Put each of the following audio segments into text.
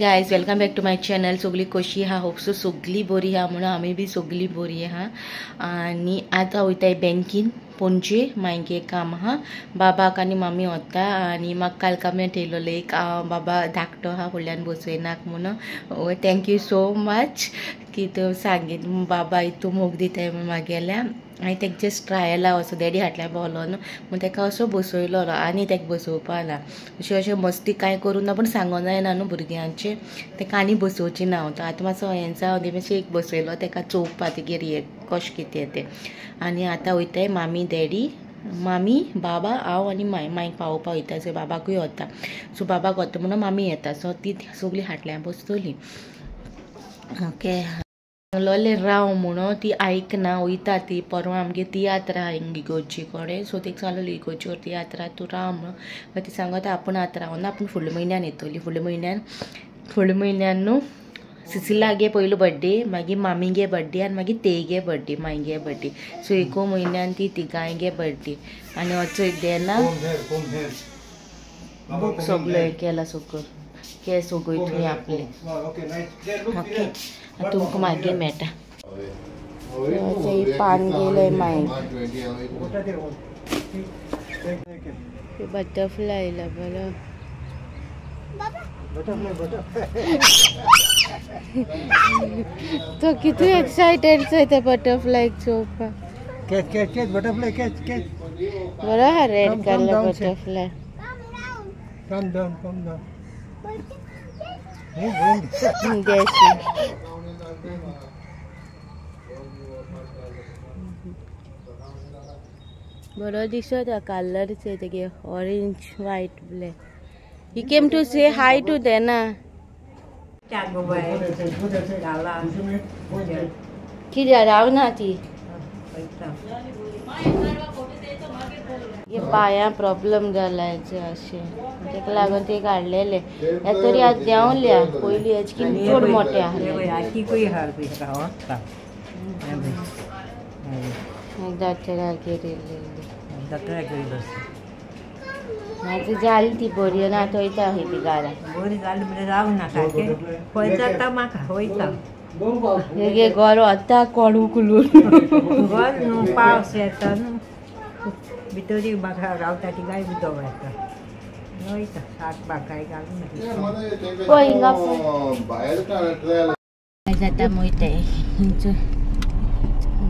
Guys welcome back to my channel. सगळी कशी हा होप सो सगळी बरी हा म्हणून आम्ही बी सगळी बरी हा. आणि आता वयताय बँकीन पणजे मागे काम हा. बाबाक आनी मामी वता आणि म्हाका काल कमेंट येयलोले एक बाबा धाकटो हा फुडल्यान बसयनाक म्हणून. थँक्यू सो मच की तू सांगीत बाबा तू मोग दिताय म्हणून म्हागेल्या. हांवें ताका जस्ट ट्रायला असो डॅडी हाटल्यार भोवलो न्हू म्हूण ताका असो बसयलो आनी ताका बसोवपा ना. अशें मस्ती कांय करूं ना पूण सांगो जायना न्हू भुरग्यांचे. ताका आनी बसोवची ना हांव आतां मातसो हें जावन मातशें एक बसयलो ताका चोवपा तेगेर हें कशें कितें तें. आनी आतां वयताय मामी डॅडी मामी बाबा हांव आनी मांयक पावोवपा वयता. सो बाबाकूय वता. सो बाबाक वता म्हणून मामी येता. सो ती सगळीं हाटल्यार बसतलीं. ओके सांगलोलें राव म्हणून ती आयकना वयता ती. परवां आमगे तियात्र आहा हिंग इगोर्जी कडेन. सो तेका सांगलेलें इगोर्जी वर तियात्रा तूं राव म्हणून. ती सांगता आपूण आतां रावना आपूण फुडल्या म्हयन्यान येतली. फुडल्या म्हयन्यान न्हू सिसिलागे पयलो बड्डे मागीर मामीगे बड्डे आनी मागीर तेगे बड्डे मायगे बड्डे. सो एको म्हयन्यान ती तिगांयगे बड्डे. आनी वचो देना बूक सगळो हें केला सगळो के सगळी थंय आपले. ओके तुमकां मागीर मेळटा. पान गेले मागीर बटरफ्लाय आयला बरो. तो किती एक्सायटेड ते बटरफ्लाय चोवपा. बटरफ्लाय बरो हा red colour butterfly. Calm down. बरो दिसत कलर तेगे orange white black. He came to say hi to देना. कित्याक रावना ती. पांयां प्रॉब्लेम जाला हेचे अशें तेका लागून ते काडलेले. तरी आज देंवल्या पयलीं हेजे की चड मोठे आहले. डॉक्टरागेर येयलेली म्हाजी जाली ती बरी ना थंयता खंय ती घरा बरी जाली म्हणजे रावना सारकें खंय जाता म्हाका वयता. हेगे घर वता कोडू कुलून घर न्हू पावस येता न्हू भितरी म्हाका रावता ती गाय उदक येता वयता सात बाकाय घालून पळय हिंगा जाता मोयताय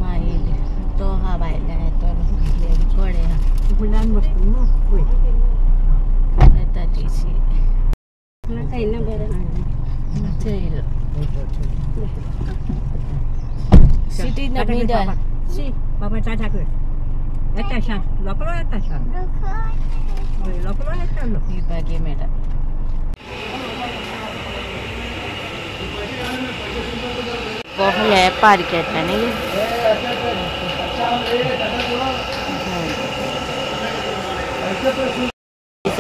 मायल तो हा भायला येतो कोडे हा फुलान बसता न्हू पळय येता तीसी म्हाका ना बरें चल सिटी इन द मिडल. सी बाबा टाटा कर येता शान लोकलो येता शान लोकलो येता लोक ही बागे मेडा. हे पार्क येता न्ही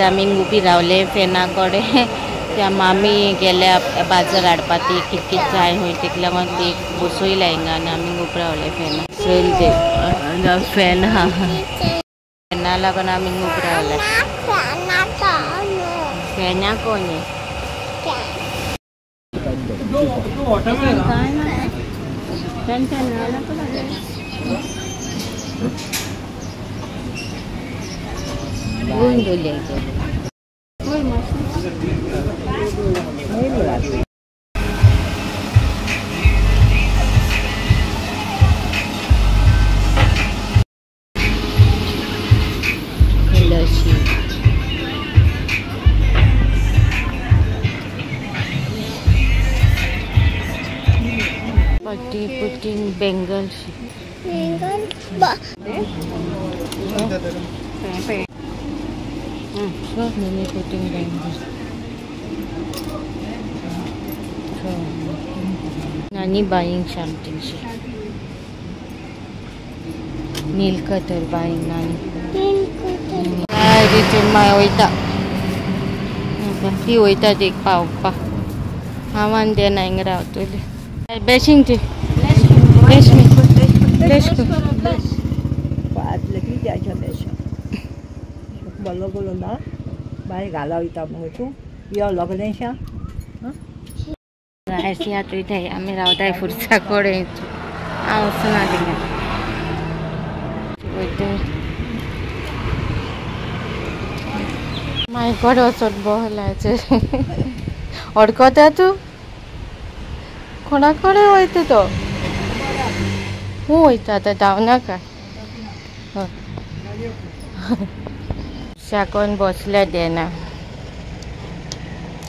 आमी उबी रावले फेना कडेन. त्या मामी गेल्या बाजार हाडपा ती कित जाय खंय तेका लागून ती बसयल्या हिंगा आनी आमी खूब रावले फेना. चल ते फॅन हा फेना लागून आमी खूब रावले. फेना कोणी putting Bengal sheep. So many putting Bengal. So Nani buying something. Nail cutter buying Nani. This is my oita. ती वयता देख पावपा आव्हान दे नांग रावतली. बेशिंग ती बेश आदले की त्याच्या बेश बलो ना भायर घाला वयता मगो तूं यो लोगलेशा अशी आता इथे आम्ही रावताय फुरसा कडे वचना तिंगा माय गॉड वचत बहलायचे अडकता तू कोणाकडे वयता तो वयता आता जाऊ नका शाकोन बसल्या देना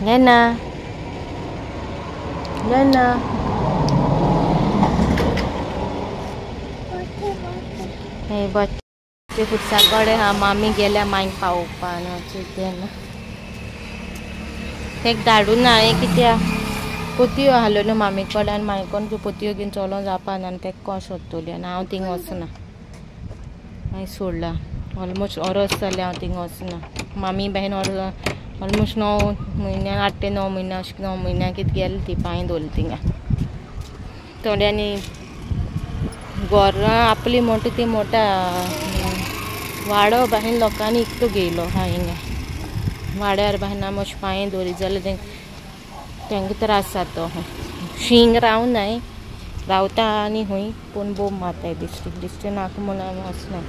लेना लेना हे बच्चे फुटसा कडे हा मामी गेल्या मांक पावोवपाक देना तेक धाडून ना हे कित्या पोतयो हालो न्हू मामी कडेन आनी मायकोन त्यो पोतयो घेवन चलोन जावपाना आनी तेका कोण सोदतली आनी हांव थिंग वचना हांवें सोडला ऑलमोस्ट ओरस जालें हांव थिंग वचना मामी बायन ऑलमोस्ट 9 म्हयन्या 8 ते 9 म्हयन्या अशें 9 म्हयन्या कितें गेली ती पांय दवरली थिंगा थोड्यांनी गोरां आपली म्हणटा ती मोठा वाडो बायन लोकांनी इकतो घेयलो हा हिंगा वाड्यार बायन मातशें पांय दवरी जाल्यार तेंका त्रास जाता शींग रावनाय रावता आनी हूंय पूण बोब मारताय दिसता नाका म्हूण हांव वचना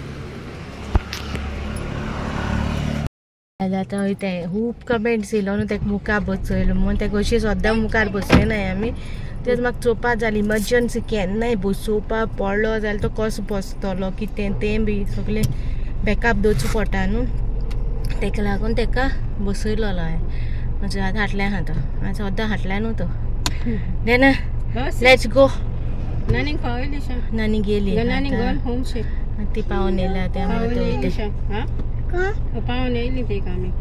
आतां वयता खूब कमेंट्स येयलो न्हू तेका मुखार बसयलो म्हूण तेका अशी सद्दां मुखार बसयनाय आमी तेच म्हाका चोवपा जाली इमर्जन्सी केन्नाय बसोवपा पडलो जाल्यार तो कसो बसतलो कितें तें बी सगळें बॅकअप दवरचें पडटा न्हू तेका लागून तेका बसयलो हांवें म्हणजे आतां हाटल्यान आतां हांवें सद्दां हाटल्या न्हू तो देना लेट्स गो नानी गेली ती पावून येयल्या त्या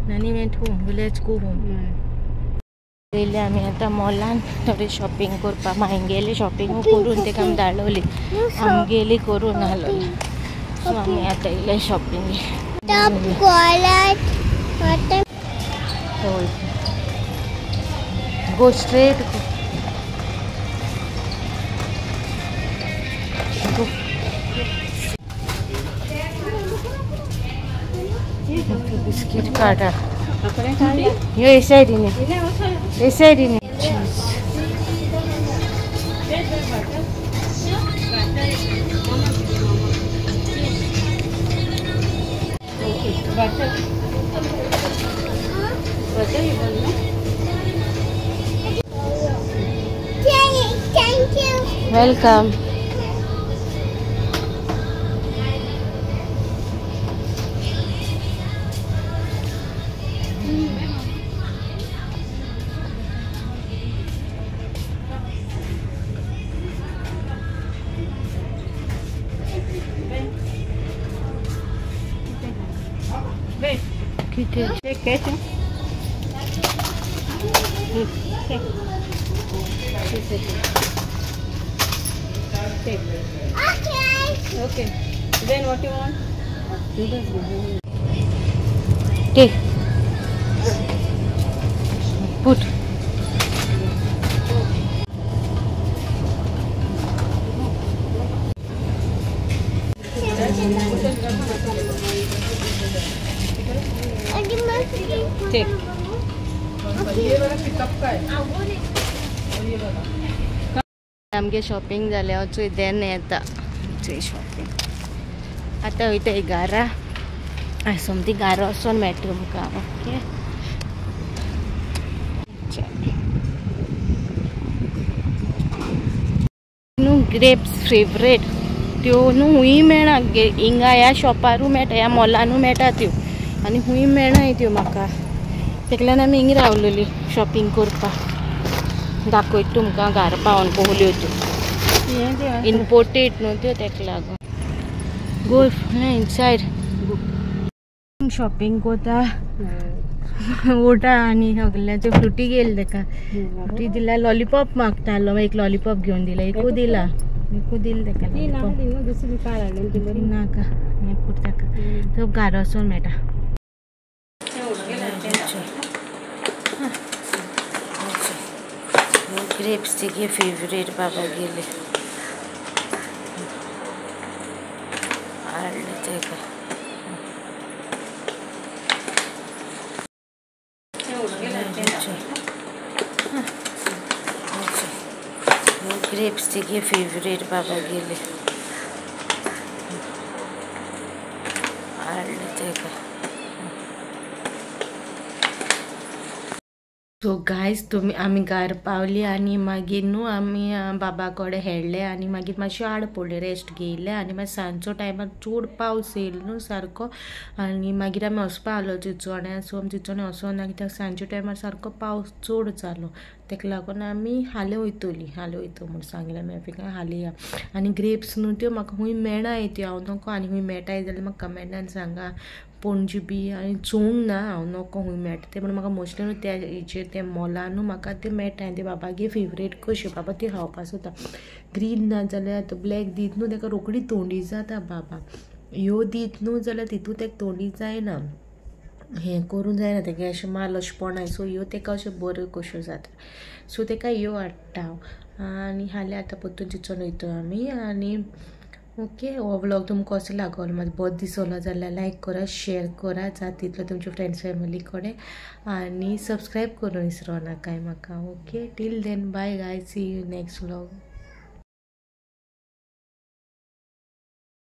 नानी went home let's go home गेली आमी आतां मॉलान थोडी शॉपिंग करपा मागीर गेली शॉपिंग करून तेका आमी धाडवली आमी गेली करून हालोली सो आमी आतां येयले शॉपिंग गो स्ट्रेट बिस्किट काटा यो ए साइडीने welcome Okay. Then what you want? Take. Put. Take. आमगे शॉपिंग जालें वचूय देन येता शॉपिंग आतां वयता घरा समथींग घरा वचोन मेळटा तुमकां ओके न्हू ग्रेप्स फेवरेट त्यो न्हू हूंय मेळना हिंगा ह्या शॉपारू मेळटा ह्या मॉलानू मेळटा त्यो आनी हूंय मेळनाय त्यो म्हाका तेका लागून आमी हिंगा रावलेली शॉपिंग करपाक दाखयता तुमकां घरा पावोन पोवल्यो त्यो इम्पोर्टेड न्हू त्यो तेका लागून गो इनसायड शॉपिंग कोता ओटा आनी सगळ्याचे फ्रुटी गेली तेका फ्रुटी दिल्यार लॉलीपॉप मागतालो एक लॉलीपॉप घेवन दिला एकू दिला एकू दिल तेका नाका हें पुट तेका तो घरा वचोन मेळटा ग्रेप्स तेगे फेवरेट बाबा गेले हाडले तेका ग्रेप्स तेगे फेवरेट बाबा गेले हाडले तेका सो गायज आमी घरा पावली आनी मागीर न्हू आमी बाबा कडेन हेळ्ळे आनी मागीर मातशें आड पडले रेस्ट घेयले आनी मागीर सांजचो टायमार चड पावस येयलो न्हू सारको आनी मागीर आमी वचपा आसलो चिंचोण्या सो आमी चिंचोण्या वचोना कित्याक सांजच्या टायमार सारको पावस चड जालो तेका लागून आमी हाले वयता म्हूण सांगलें मागीर हाली या आनी ग्रेप्स न्हू त्यो म्हाका खूंय मेळना त्यो हांव नोको आनी खूंय मेळटाय जाल्यार म्हाका कमेंटान सांगा पणजी बी आनी चोवंक ना हांव नोको खूंय मेळटा ते म्हणून म्हाका मोस्टली न्हू त्या हेचेर ते मॉलान न्हू म्हाका ते मेळटा ते बाबागे फेवरेट कशें बाबा ती खावपा सोदता ग्रीन ना जाल्यार तो ब्लॅक दीत न्हू तेका रोखडी तोंडी जाता बाबा ह्यो दीत न्हू जाल्यार तितू तेका तोंडी जायना हें करूं जायना तेगे अशें माल अशेंपणाय सो ह्यो तेका अश्यो बऱ्यो कश्यो जाता सो तेका ह्यो हाडटा हांव आनी हाल्या आतां परतून चिंचोन वयता आमी आनी ओके हो व्लॉग तुमकां कसो लागलो म्हाजो बरो दिसलो जाल्यार लायक करा शेअर करा जाता तितलो तुमच्या फ्रेंड्स फॅमिली कडेन आनी सबस्क्रायब करूं विसरो नाकाय म्हाका okay till then bye guys see you next vlog